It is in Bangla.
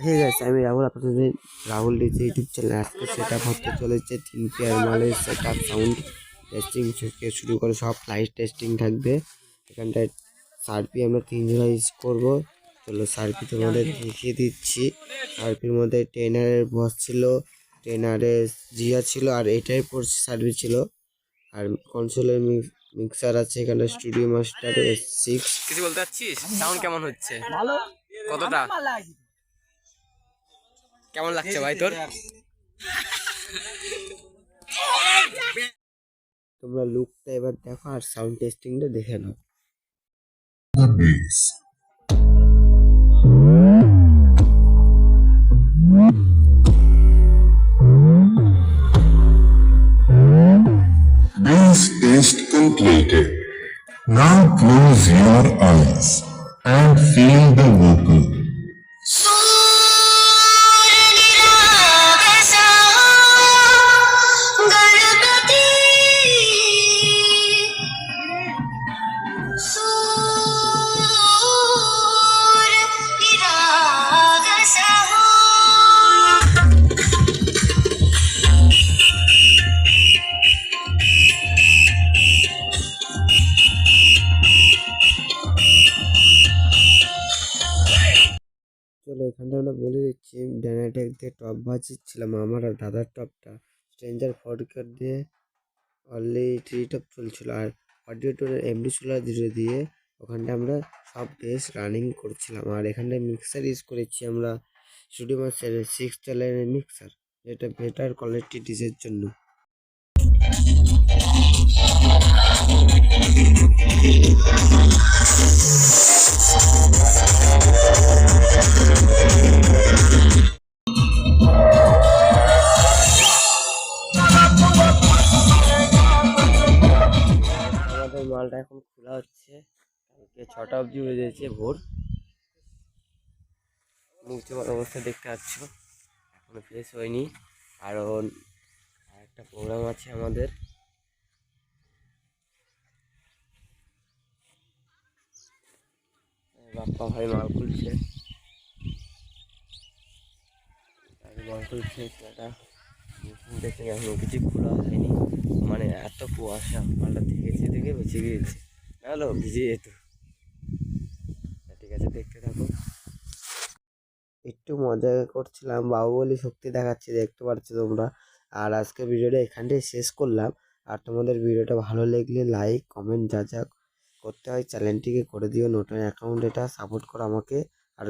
ঠিক আছে, আমি রাহুল, আপনাদের রাহুল ডিজে ইউটিউব চ্যানেল। আজকে সেট আপ হতে চলেছে 3 পেয়ার মালের সেট আপ, সাউন্ড টেস্টিং থেকে শুরু করে সব লাইট টেস্টিং থাকবে এখানটায়। সার্পি আমরা 3 জোড়া ইউজ করবো। চলো সার্পি তোমাদের দেখিয়ে দিচ্ছি। সার্পির মধ্যে ট্রেনারের বস ছিল, ট্রেনারের জিয়া ছিল, আর এটাই পড়ছে সার্ভি ছিল। আর কনসোলের মিক্সার আছে এখানে, স্টুডিও মাস্টার S6। কিছু বলতে চাচ্ছিস? সাউন্ড কেমন হচ্ছে? ভালো। কতটা কেমন লাগছে ভাই তোর? তোমরা লুকটা এবার দেখো আর সাউন্ড টেস্টিংটা দেখে নাও। Base test completed. Now close your eyes and feel the vocal. চলো এখানটা আমরা বলে দিচ্ছি, ডায়নাটেক দিয়ে টপ বাজিয়েছিলাম আমার আর দাদার টপটা, স্ট্রেঞ্জার ফরকার দিয়ে অলরেডি 3 টপ চলছিল, আর অডিও টোনের এমডি সোলার দিয়ে ওখানটা আমরা সব বেস রানিং করছিলাম। আর এখানটায় মিক্সার ইউজ করেছি আমরা, স্টুডিও মাস্টারের 6 চ্যানেলের মিক্সার, যেটা বেটার কোয়ালিটি ডিজের জন্য। আমাদের মালটা এখন খোলা হচ্ছে, কালকে 6টা অবধি হয়ে যাচ্ছে ভোর। মুখ চোখার অবস্থা দেখতে পাচ্ছ, এখনো ফ্রেশ হয়নি। কারণ একটা প্রোগ্রাম আছে আমাদের। বাপ্পা ভাই মাল খুলছে, সেটা দেখে এখনো কিছু খোলা হয়নি। মানে এত কুয়াশা, মালটা থেকে বেঁচে গিয়েছে, নাহলে ভিজে যেত। ঠিক আছে, দেখতে থাকো। একটু মজা করছিলাম, বাহুবলী শক্তি দেখাচ্ছি, দেখতে পাচ্ছ তোমরা। আর আজকে ভিডিওটা এখানটাই শেষ করলাম। আর তোমাদের ভিডিওটা ভালো লাগলে লাইক কমেন্ট যা যা করতে হয় চ্যানেলটিকে করে দিও, নতুন অ্যাকাউন্ট এটা, সাপোর্ট করো আমাকে। আর